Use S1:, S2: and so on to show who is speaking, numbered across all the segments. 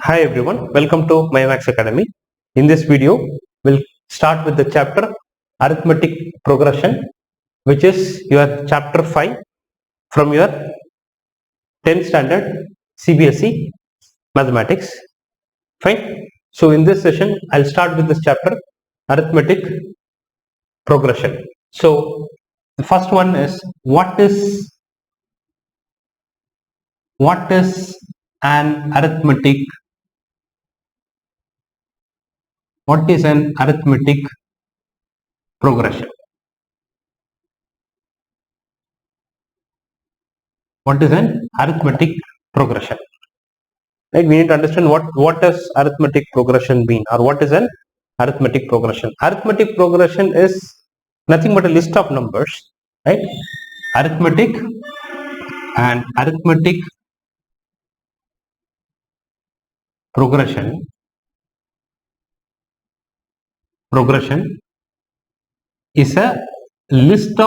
S1: Hi everyone, welcome to MyMax Academy. In this video, we'll start with the chapter Arithmetic Progression, which is your chapter 5 from your 10th standard CBSE Mathematics. Fine. So in this session, I'll start with this chapter Arithmetic Progression. So the first one is what is an arithmetic? What is an arithmetic progression? What is an arithmetic progression? Right? We need to understand what does arithmetic progression mean, or what is an arithmetic progression. Arithmetic progression is nothing but a list of numbers, right? Arithmetic progression is a list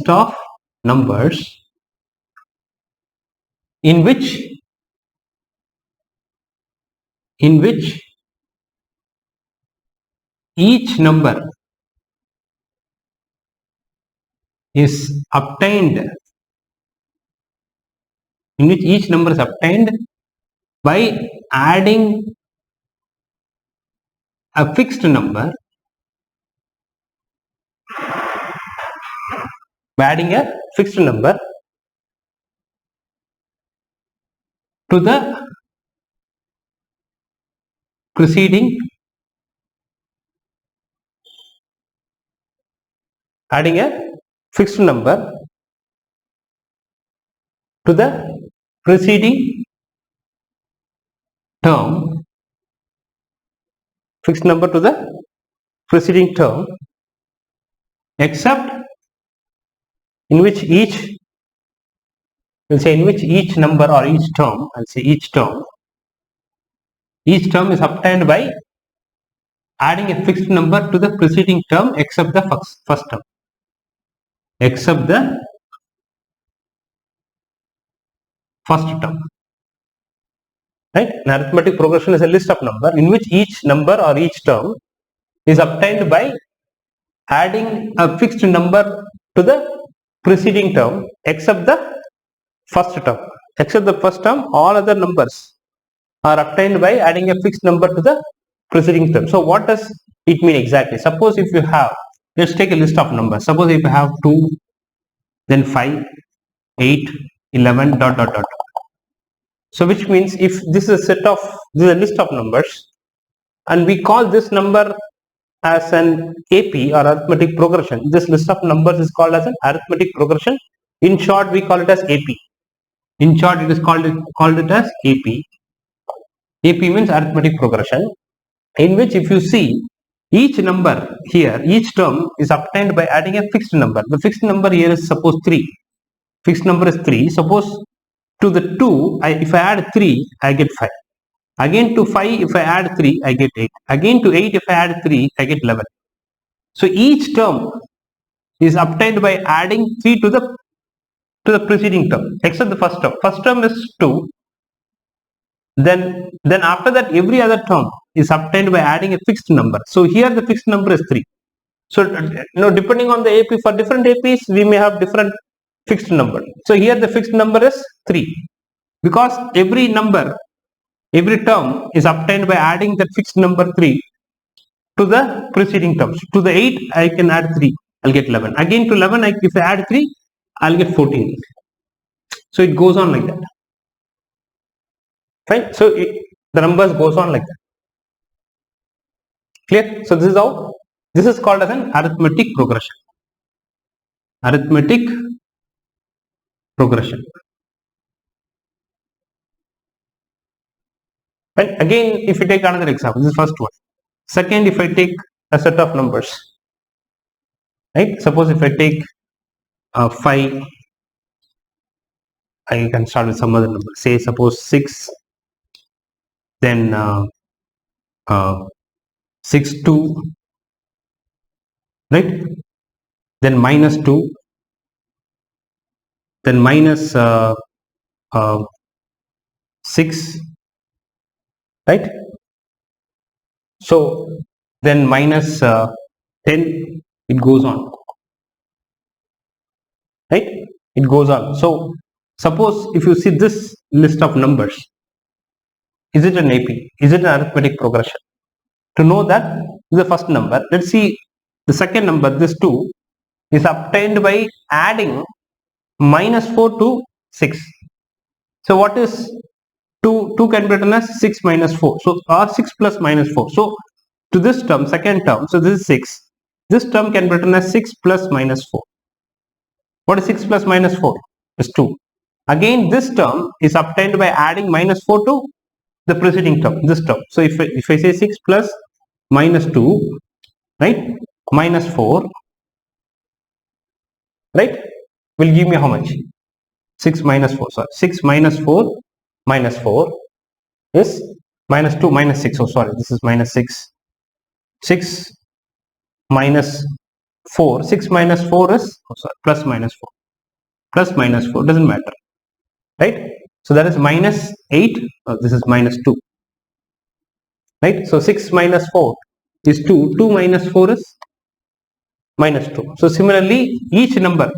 S1: of numbers in which each number is obtained by adding a fixed number to the preceding term, except in which each number or each term, each term is obtained by adding a fixed number to the preceding term except the first term. Right? An arithmetic progression is a list of number in which each number or each term is obtained by adding a fixed number to the preceding term except the first term. Except the first term, all other numbers are obtained by adding a fixed number to the preceding term. So what does it mean exactly? Suppose if you have, let's take a list of numbers. Suppose if you have 2, then 5, 8, 11, ... So which means if this is a list of numbers, and we call this number as an AP or arithmetic progression, this list of numbers is called as an arithmetic progression. In short, we call it as AP. In short, it is called it as AP. AP means arithmetic progression, in which if you see each number here, each term is obtained by adding a fixed number. The fixed number here is suppose 3. Fixed number is 3. Suppose to the 2, if I add 3, I get 5. Again to 5, if I add 3, I get 8. Again to 8, if I add 3, I get 11. So each term is obtained by adding 3 to the preceding term, except the first term. First term is 2. Then after that, every other term is obtained by adding a fixed number. So here the fixed number is 3. So depending on the AP, for different APs, we may have different fixed number. So here the fixed number is 3, because every term is obtained by adding that fixed number 3 to the preceding terms. To the 8, I can add 3, I'll get 11. Again to 11, if I add 3, I'll get 14. So it goes on like that. Fine. So the numbers goes on like that. Clear? So this is called as an arithmetic progression. Arithmetic progression. Right? Again, if you take another example, this is first one. Second, if I take a set of numbers, right? Suppose if I take 5, I can start with some other number. Say suppose 6, then 6, 2, right? Then minus 2, then minus 6, right? So then minus 10, it goes on, right? It goes on. So suppose if you see this list of numbers, is it an AP? Is it an arithmetic progression? To know that, the first number, let's see the second number, this 2 is obtained by adding minus 4 to 6. So what is 2? 2 can be written as 6 minus 4. So or 6 plus minus 4. So to this term, second term, so this is 6. This term can be written as 6 plus minus 4. What is 6 plus minus 4? Is 2. Again, this term is obtained by adding minus 4 to the preceding term, this term. So if I say 6 plus minus 2, right, minus 4, right, will give me how much? 6 minus 4, sorry, 6 minus 4 minus 4 is minus 2 minus 6. Oh, sorry, this is minus 6. 6 minus 4. 6 minus 4 is, oh, sorry, plus minus 4. Plus minus 4 doesn't matter, right? So that is minus 8. This is minus 2, right? So 6 minus 4 is 2. 2 minus 4 is minus 2. So similarly, each number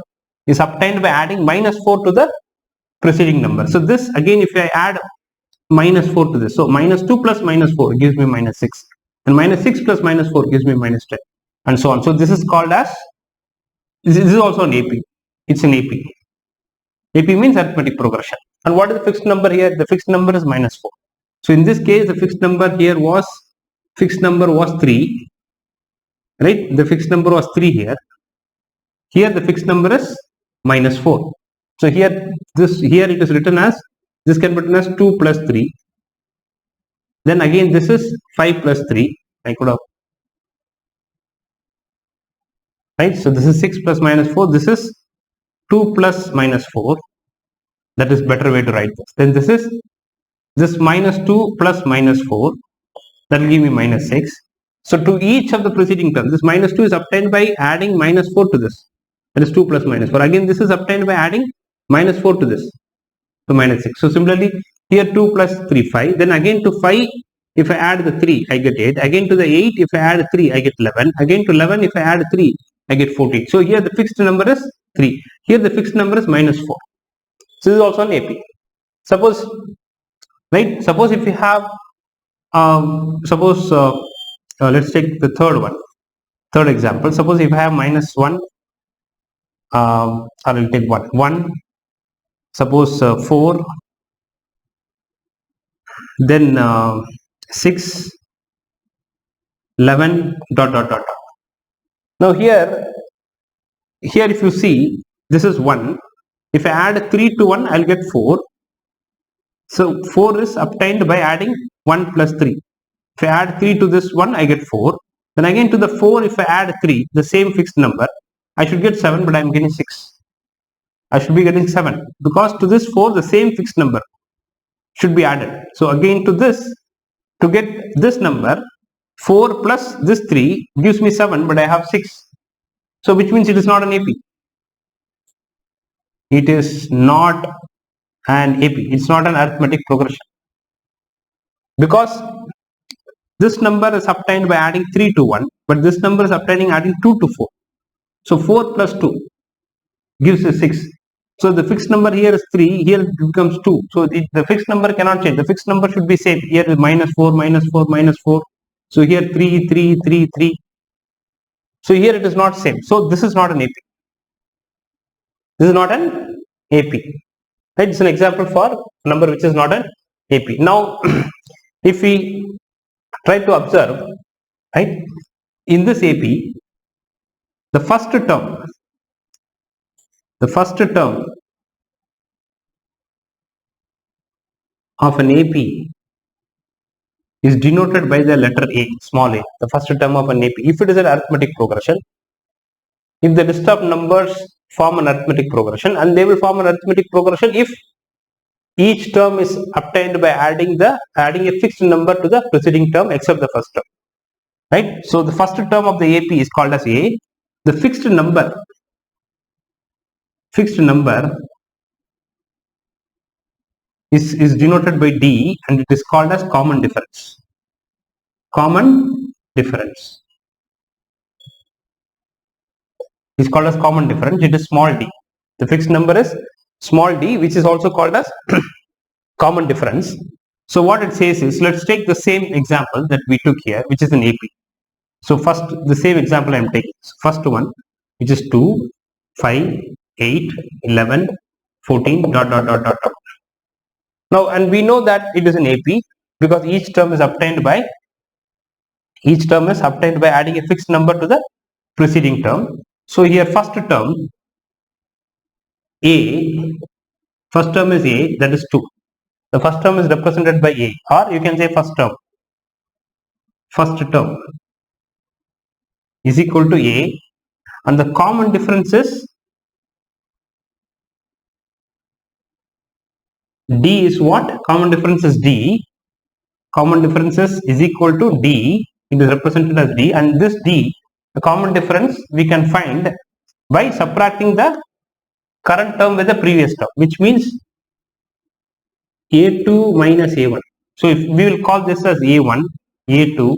S1: is obtained by adding minus 4 to the preceding number. So this again, if I add minus 4 to this, so minus 2 plus minus 4 gives me minus 6, and minus 6 plus minus 4 gives me minus 10, and so on. So this is called as, this is also an AP. It's an AP. AP means arithmetic progression. And what is the fixed number here? The fixed number is minus 4. So in this case, the fixed number here was, fixed number was 3, right? The fixed number was 3 here. Here the fixed number is minus 4. So here it is written as, this can be written as 2 plus 3. Then again this is 5 plus 3. I could have, right? So this is 6 plus minus 4. This is 2 plus minus 4. That is better way to write this. Then this is this minus 2 plus minus 4. That will give me minus 6. So to each of the preceding terms, this minus 2 is obtained by adding minus 4 to this. That is 2 plus minus 4. Again, this is obtained by adding minus 4 to this. So minus 6. So similarly, here 2 plus 3, 5. Then again to 5, if I add the 3, I get 8. Again to the 8, if I add 3, I get 11. Again to 11, if I add 3, I get 14. So here the fixed number is 3. Here the fixed number is minus 4. So this is also an AP. Suppose, right? Suppose if you have, let's take the third one. Third example. Suppose if I have minus 1, I will take 1. 1. Suppose 4. Then 6, 11, dot, dot, dot, dot. Now here if you see, this is 1. If I add 3 to 1, I'll get 4. So 4 is obtained by adding 1 plus 3. If I add 3 to this 1, I get 4. Then again to the 4, if I add 3, the same fixed number, I should get 7, but I am getting 6. I should be getting 7. Because to this 4, the same fixed number should be added. So again to this, to get this number, 4 plus this 3 gives me 7, but I have 6. So which means it is not an AP. It is not an AP. It's not an arithmetic progression. Because this number is obtained by adding 3 to 1, but this number is obtaining adding 2 to 4. So 4 plus 2 gives us 6. So the fixed number here is 3, here it becomes 2. So the fixed number cannot change. The fixed number should be same. Here is minus 4, minus 4, minus 4. So here 3, 3, 3, 3. So here it is not same. So this is not an AP. This is not an AP. Right? It's an example for number which is not an AP. Now, if we try to observe, right, in this AP, the first term of an AP is denoted by the letter A, small a, the first term of an AP. If it is an arithmetic progression, if the list of numbers form an arithmetic progression, and they will form an arithmetic progression if each term is obtained by adding a fixed number to the preceding term except the first term. Right? So the first term of the AP is called as A. The fixed number is denoted by D, and it is called as common difference. Common difference is called as common difference. It is small d. The fixed number is small d, which is also called as common difference. So what it says is, let's take the same example that we took here, which is an AP. So first, the same example I am taking. So first one, which is 2, 5, 8, 11, 14, dot, dot, dot, dot, dot. Now, and we know that it is an AP because each term is obtained by adding a fixed number to the preceding term. So here first term A, first term is A, that is 2. The first term is represented by A, or you can say first term is equal to A, and the common difference is D is what? Common difference is D. Common differences is equal to D. It is represented as D, and this D, the common difference, we can find by subtracting the current term with the previous term, which means A2 minus A1. So if we will call this as A1, A2,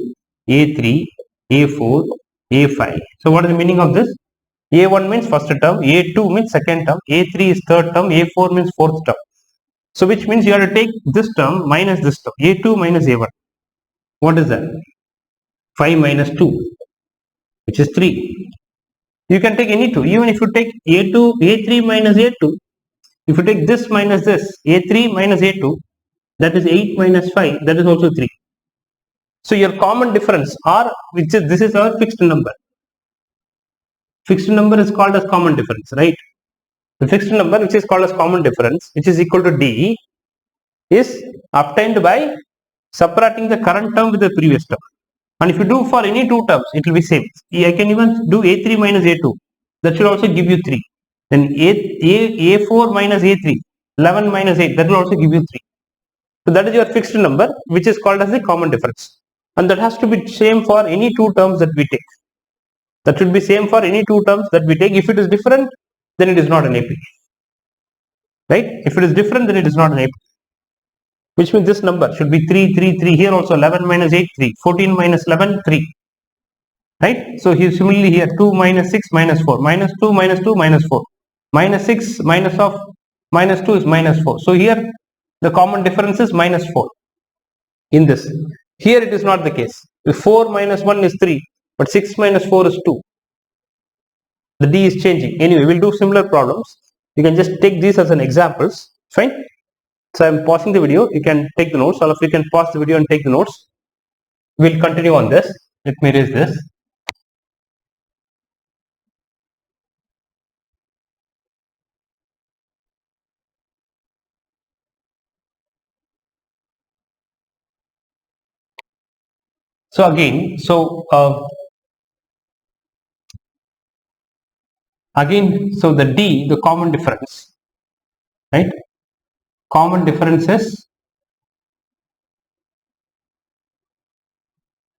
S1: A3, A4, A5. So what is the meaning of this? A1 means first term, A2 means second term, A3 is third term, A4 means fourth term. So which means you have to take this term minus this term, A2 minus A1. What is that? 5 minus 2, which is 3. You can take any two. Even if you take A2, A3 minus A2, if you take this minus this, A3 minus A2, that is 8 minus 5, that is also 3. So your common difference, or which is, this is our fixed number. Fixed number is called as common difference, right? The fixed number, which is called as common difference, which is equal to D, is obtained by subtracting the current term with the previous term. And if you do for any two terms, it will be same. I can even do A3 minus A2. That should also give you 3. Then A4 minus A3, 11 minus 8, that will also give you 3. So that is your fixed number, which is called as the common difference. And that has to be same for any two terms that we take. That should be same for any two terms that we take. If it is different, then it is not an AP. Right? If it is different, then it is not an AP. Which means this number should be 3, 3, 3. Here also 11 minus 8, 3. 14 minus 11, 3. Right? So here similarly here 2 minus 6 minus 4. Minus 2 minus 2 minus 4. Minus 6 minus of minus 2 is minus 4. So here the common difference is minus 4 in this. Here it is not the case. If 4 minus 1 is 3, but 6 minus 4 is 2. The D is changing. Anyway, we'll do similar problems. You can just take these as an examples. Fine. So I'm pausing the video. You can take the notes. All of you can pause the video and take the notes. We'll continue on this. Let me erase this. So again, so the D, the common difference, right? Common difference is,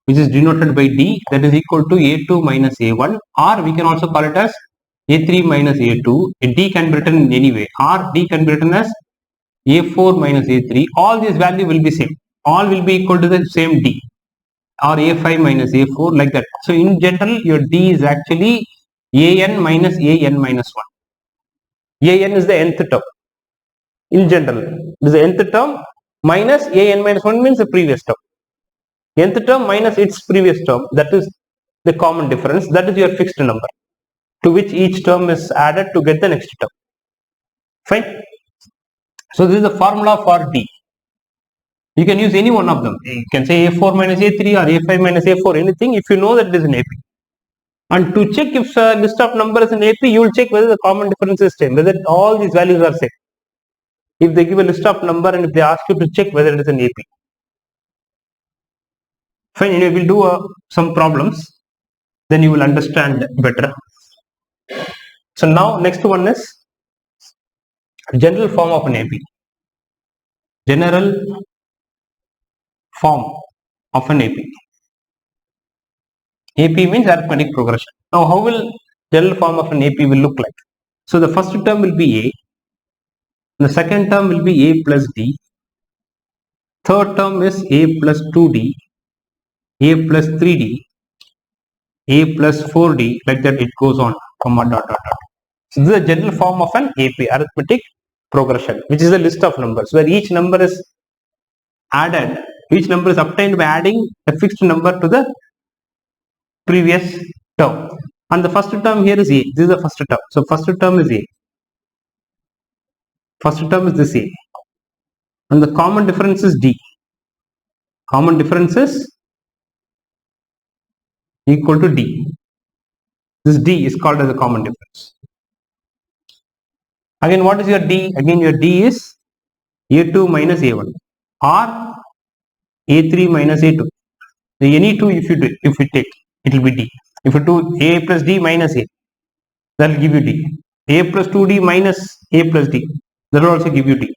S1: which is denoted by D, that is equal to A2 minus A1, or we can also call it as A3 minus A2. D can be written in any way, or D can be written as A4 minus A3. All these values will be same. All will be equal to the same D, or A5 minus A4, like that. So in general, your D is actually AN minus AN minus 1. AN is the nth term. In general, it is the nth term minus AN minus 1 means the previous term. Nth term minus its previous term, that is the common difference. That is your fixed number, to which each term is added to get the next term. Fine. So this is the formula for D. You can use any one of them. You can say A4 minus A3 or A5 minus A4, anything, if you know that it is an AP. And to check if a list of numbers is an AP, you will check whether the common difference is same, whether all these values are same. If they give a list of number and if they ask you to check whether it is an AP. Fine, anyway, we'll do some problems, then you will understand better. So now next one is general form of an AP. General form of an AP. AP means arithmetic progression. Now how will general form of an AP will look like? So the first term will be A, the second term will be A plus D, Third term is a plus 2d, a plus 3d, a plus 4d, like that it goes on, comma, dot, dot, dot. So this is the general form of an AP, arithmetic progression, which is a list of numbers where each number is added, each number is obtained by adding a fixed number to the previous term. And the first term here is a. This is the first term. So first term is a. First term is this a. And the common difference is d. Common difference is equal to d. This d is called as a common difference. Again, what is your d? Again, your d is a2 minus a1 or a3 minus a2. Any two if you take, it will be d. If you do a plus d minus a, that will give you d. A plus 2d minus a plus d, that will also give you d.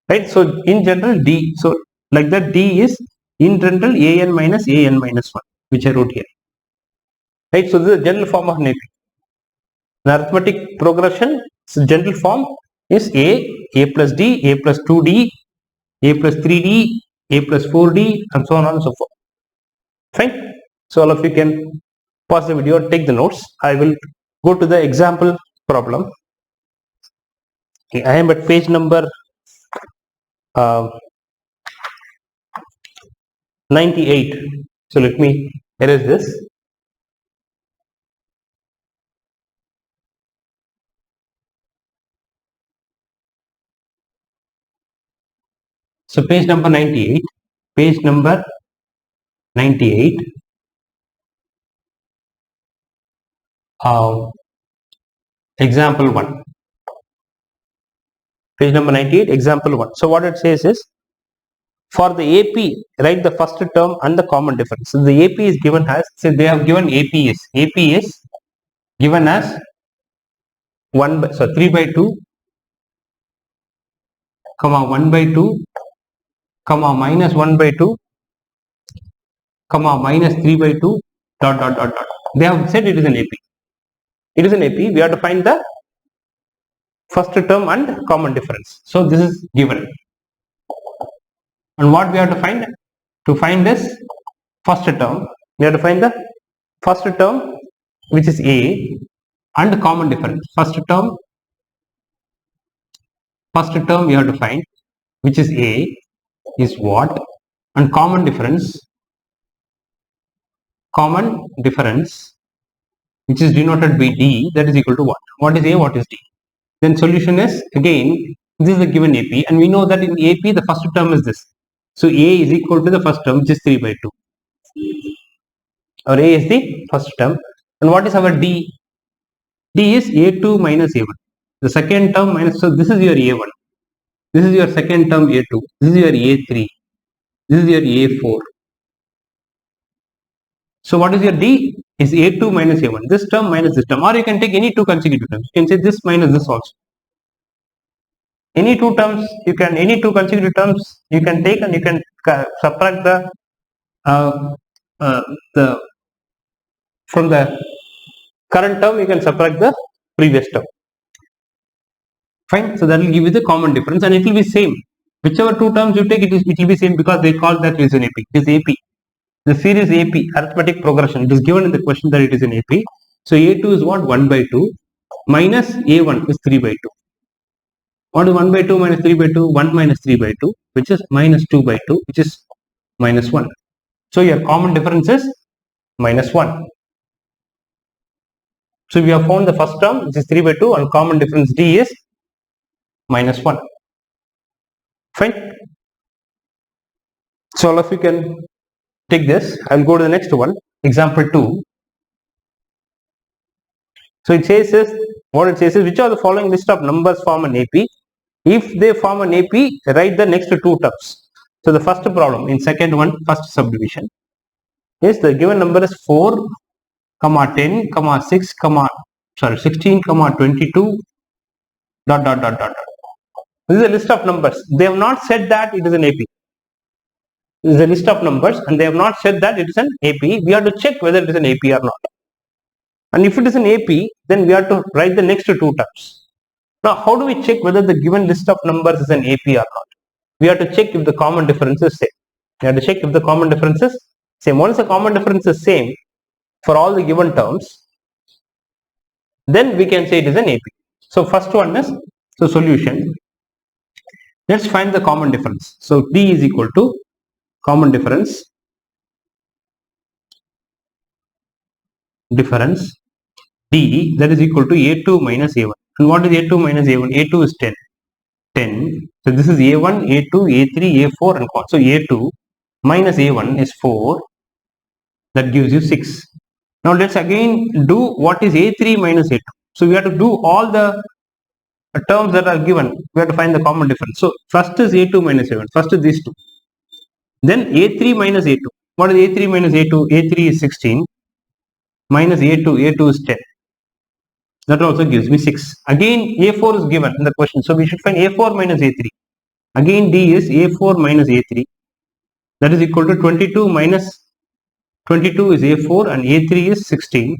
S1: Right? So in general d, so like that d is in general an minus 1, which I wrote here. Right? So this is the general form of an AP. The arithmetic progression, so general form is a plus d, a plus 2d, a plus 3d, a plus 4d, and so on and so forth. Fine. So all of you can pause the video and take the notes. I will go to the example problem. Okay, I am at page number 98. So let me erase this. So page number 98. Page number 98. Example 1. Page number 98, example 1. So what it says is, for the AP, write the first term and the common difference. So the AP is given as, so they have given AP is given as 3 by 2, comma 1 by 2, comma minus 1 by 2, comma minus 3 by 2, dot, dot, dot, dot. They have said it is an AP. It is an AP. We have to find the first term and common difference. So this is given. And what we have to find? To find this first term, we have to find the first term, which is a, and common difference. First term we have to find, which is a, is what, and common difference, which is denoted by d, that is equal to what? What is a, what is d? Then solution is, again, this is the given AP, and we know that in AP the first term is this. So a is equal to the first term, which is 3 by 2. Our a is the first term. And what is our d? D is a2 minus a1. The second term minus, so this is your a1. This is your second term a2. This is your a3. This is your a4. So what is your d? Is a2 minus a1. This term minus this term. Or you can take any two consecutive terms. You can say this minus this also. Any two terms, any two consecutive terms you can take, and you can subtract from the current term, you can subtract the previous term. Fine. So that will give you the common difference, and it will be same. Whichever two terms you take, it will be same, because they call that is an AP. It is AP. The series AP, arithmetic progression. It is given in the question that it is an AP. So A2 is what? 1 by 2 minus A1 is 3 by 2. What is 1 by 2 minus 3 by 2? 1 minus 3 by 2, which is minus 2 by 2, which is minus 1. So your common difference is minus 1. So we have found the first term, which is 3 by 2, and common difference D is minus 1. Fine. So all of you can take this. I will go to the next one, example 2. So it says is, what it says is, which are the following list of numbers form an AP? If they form an AP, write the next two terms. So the first problem in second one, first subdivision, is the given number is 4, 10, 6, 16, 22, dot, dot, dot, dot. This is a list of numbers. They have not said that it is an AP. This is a list of numbers, and they have not said that it is an AP. We have to check whether it is an AP or not. And if it is an AP, then we have to write the next two terms. Now, how do we check whether the given list of numbers is an AP or not? we have to check if the common difference is same. We have to check if the common difference is same. Once the common difference is same for all the given terms, then we can say it is an AP. So first one is the solution. Let's find the common difference. So D is equal to common difference D, that is equal to A2 minus A1. And what is A2 minus A1? A2 is 10. 10. So this is A1, A2, A3, A4 and so on. So A2 minus A1 is 4. That gives you 6. Now let's again do what is A3 minus A2. So we have to do all the terms that are given. We have to find the common difference. So first is A2 minus A1. First is these two. Then A3 minus A2. What is A3 minus A2? A3 is 16 minus A2. A2 is 10. That also gives me 6. Again A4 is given in the question. So we should find A4 minus A3. Again D is A4 minus A3. That is equal to 22 minus 22 is A4 and A3 is 16.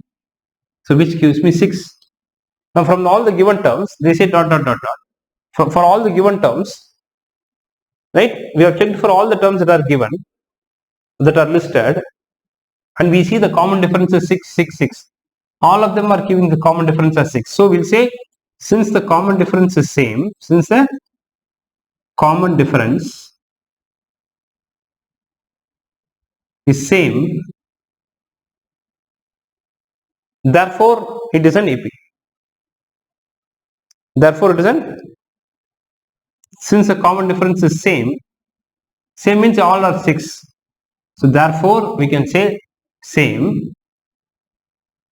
S1: So which gives me 6. Now from all the given terms, they say dot dot dot dot. For all the given terms, right? We have checked for all the terms that are given, that are listed, and we see the common difference is 6, 6, 6. All of them are giving the common difference as 6. So we'll say since the common difference is same, since the common difference is same, therefore it is an AP. Therefore it is an, since the common difference is same means all are 6. So therefore we can say same,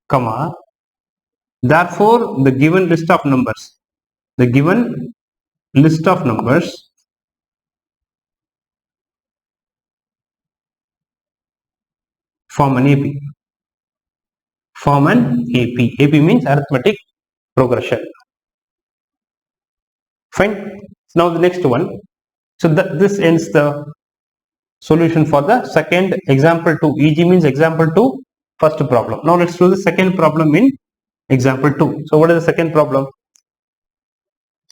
S1: comma, therefore the given list of numbers form an AP. Form an AP. AP means arithmetic progression. Fine. Now the next one. So this ends the solution for the second example 2. EG means example 2, first problem. Now let's do the second problem in example 2. So what is the second problem?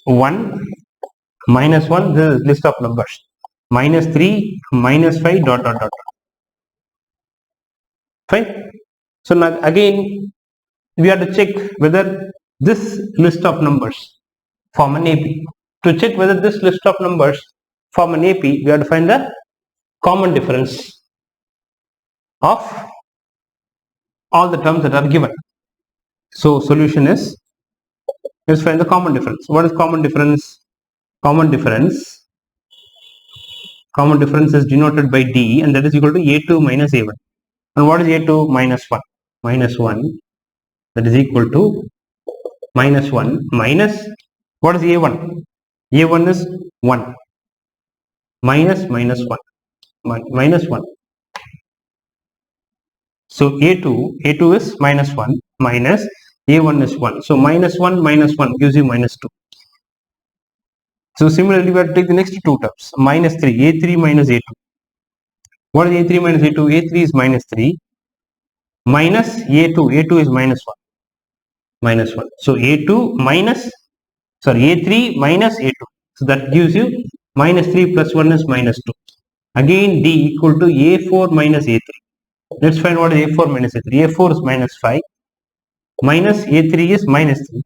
S1: 1 minus 1, this is list of numbers. Minus 3, minus 5, dot dot dot. Fine. So now again we have to check whether this list of numbers form an AP. To check whether this list of numbers form an AP, we have to find the common difference of all the terms that are given. So solution is, let's find the common difference. What is common difference? Common difference is denoted by D, and that is equal to A2 minus A1. And what is A2? Minus 1. Minus 1, that is equal to minus 1 minus, what is A1? A1 is 1 minus 1 minus 1. So A2 is minus 1 minus A1 is 1. So minus 1 gives you minus 2. So similarly we have to take the next two terms. Minus 3, A3 minus A2. What is A3 minus A2? A3 is minus 3 minus A2 is minus 1. Minus 1. So A3 minus A2. So that gives you minus 3 plus 1 is minus 2. Again D equal to A4 minus A3. Let's find what is A4 minus A3. A4 is minus 5 minus A3 is minus 3.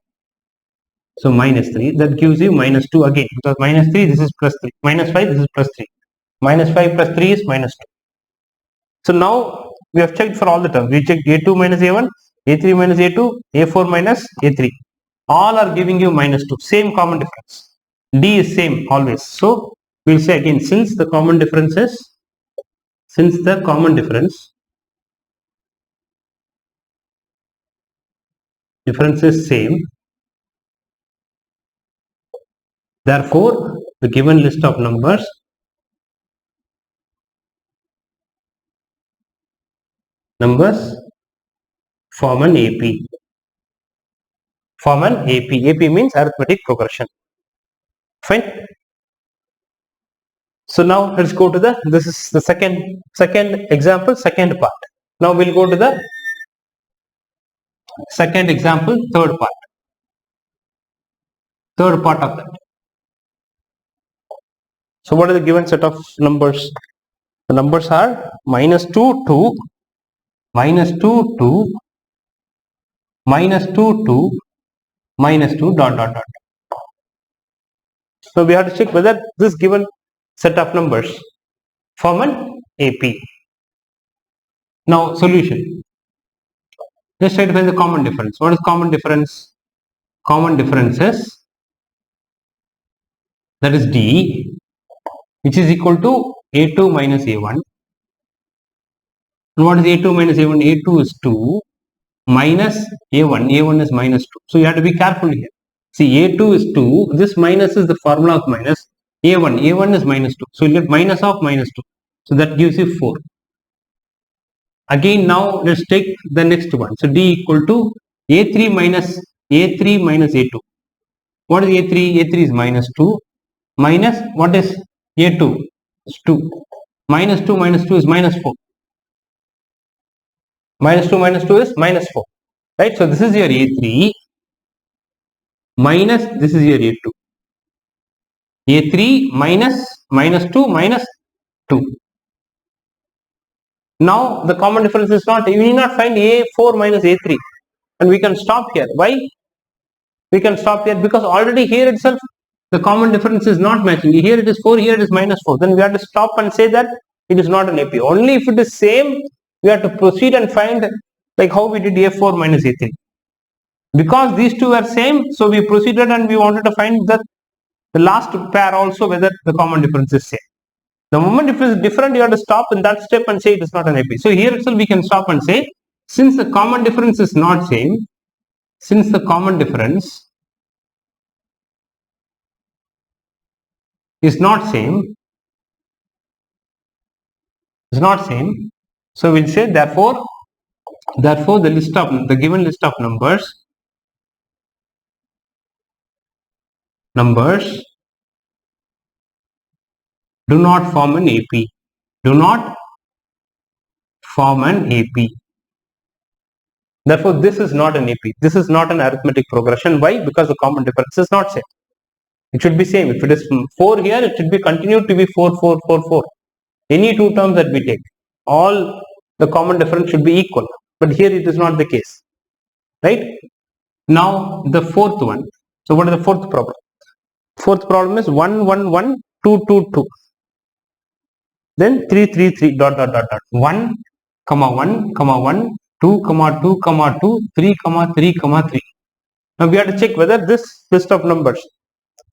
S1: So minus 3, that gives you minus 2 again, because minus 3 this is plus 3, minus 5 this is plus 3. Minus 5 plus 3 is minus 2. So now we have checked for all the terms. We checked A2 minus A1, A3 minus A2, A4 minus A3. All are giving you minus 2. Same common difference. D is same always. So we'll say again, since the common difference is same, therefore the given list of numbers form an AP. AP means arithmetic progression. Fine. So now let's go to this is the second example, second part. Now we'll go to the second example, third part of that. So what is the given set of numbers? The numbers are minus 2, 2, minus 2, 2, minus 2, 2, minus 2, dot, dot, dot. So we have to check whether this given set of numbers form an AP. Now solution. Let's try to find the common difference. What is common difference? Common difference is, that is D, which is equal to A2 minus A1. And what is A2 minus A1? A2 is 2 minus A1. A1 is minus 2. So you have to be careful here. See, A2 is 2. This minus is the formula of minus. A1. A1 is minus 2. So you get minus of minus 2. So that gives you 4. Again, now let's take the next one. So D equal to A3 minus A2. What is A3? A3 is minus 2. Minus what is A2? It's 2. Minus 2 is minus 4. Minus 2 is minus 4. Right? So this is your A3 minus this is your A2. A3 minus 2 minus 2. Now the common difference is not, you need not find A4 minus A3. And we can stop here. Why? We can stop here because already here itself the common difference is not matching. Here it is 4, here it is minus 4. Then we have to stop and say that it is not an AP. Only if it is same, we have to proceed and find, like how we did A4 minus A3. Because these two are same, so we proceeded and we wanted to find the last pair also whether the common difference is same. The moment if it is different, you have to stop in that step and say it is not an AP. So here itself we can stop and say, since the common difference is not same, since the common difference is not same, so we'll say therefore the given list of numbers do not form an AP. Do not form an AP. Therefore, this is not an AP. This is not an arithmetic progression. Why? Because the common difference is not same. It should be same. If it is 4 here, it should be continued to be 4, 4, 4, 4. Any two terms that we take, all the common difference should be equal. But here it is not the case. Right? Now, the fourth one. So, what is the fourth problem? Fourth problem is 1, 1, 1, 2, 2, 2. Then 3, 3, 3, dot, dot, dot, dot. 1, 1, 1, 2, 2, 2, 3, 3, 3. Now we have to check whether this list of numbers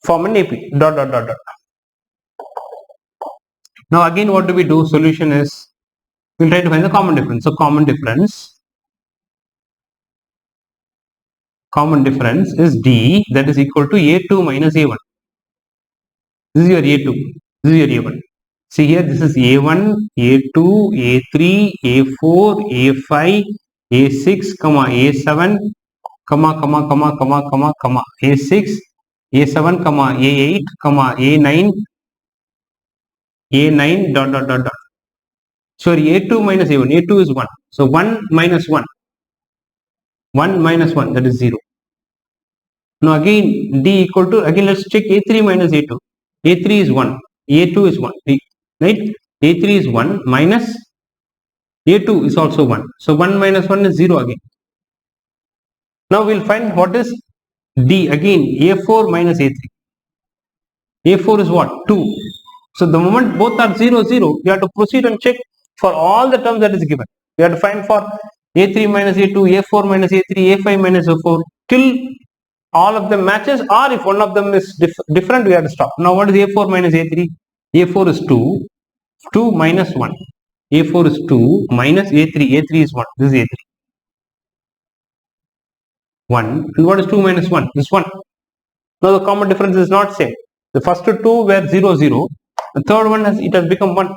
S1: form an AP. Dot, dot, dot, dot. Now again, what do we do? Solution is, we'll try to find the common difference. So common difference is D, that is equal to A2 minus A1. This is your A2. This is your A1. See here, this is A1, A2, A3, A4, A5, A6, A7, A6, A7, A8, A9, dot, dot, dot, dot. So A2 minus A1, A2 is 1. So 1 minus 1. 1 minus 1, that is 0. Now again, D equal to, again let's check A3 minus A2. A3 is 1, A2 is 1. Right? A3 is 1 minus A2 is also 1. So 1 minus 1 is 0 again. Now we'll find what is D again, A4 minus A3. A4 is what? 2. So the moment both are 0, 0, you have to proceed and check for all the terms that is given. You have to find for A3 minus A2, A4 minus A3, A5 minus A4 till all of them matches, or if one of them is different, we have to stop. Now what is A4 minus A3? A4 is 2, 2 minus 1. A4 is 2 minus A3. A3 is 1. This is A3. 1. And what is 2 minus 1? This 1. Now the common difference is not same. The first two were 0, 0. The third one has become 1.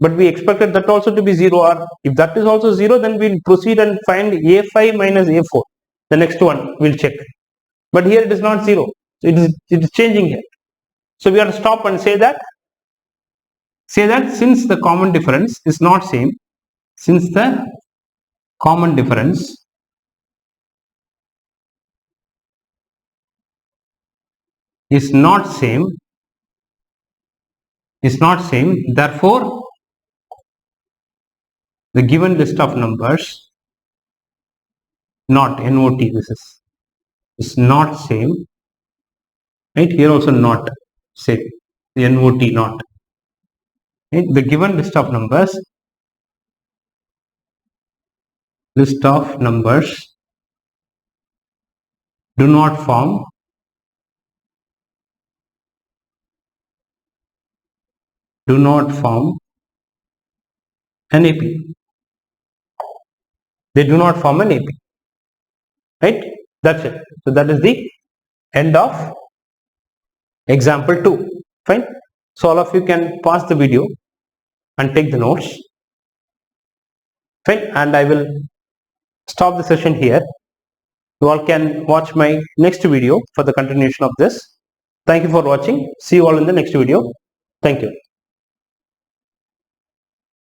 S1: But we expected that also to be 0, or if that is also 0, then we'll proceed and find A5 minus A4. The next one we'll check. But here it is not 0. So it is changing here. So we have to stop and say that since the common difference is not same, since the common difference is not same, is not same. Therefore, the given list of numbers, not NOT, this is not same. Right? Here also not same. NOT not. Right? The given list of numbers do not form an AP. They do not form an AP. Right? That's it. So that is the end of example 2. Fine. So all of you can pause the video and take the notes. Fine. And I will stop the session here. You all can watch my next video for the continuation of this. Thank you for watching. See you all in the next video. Thank you.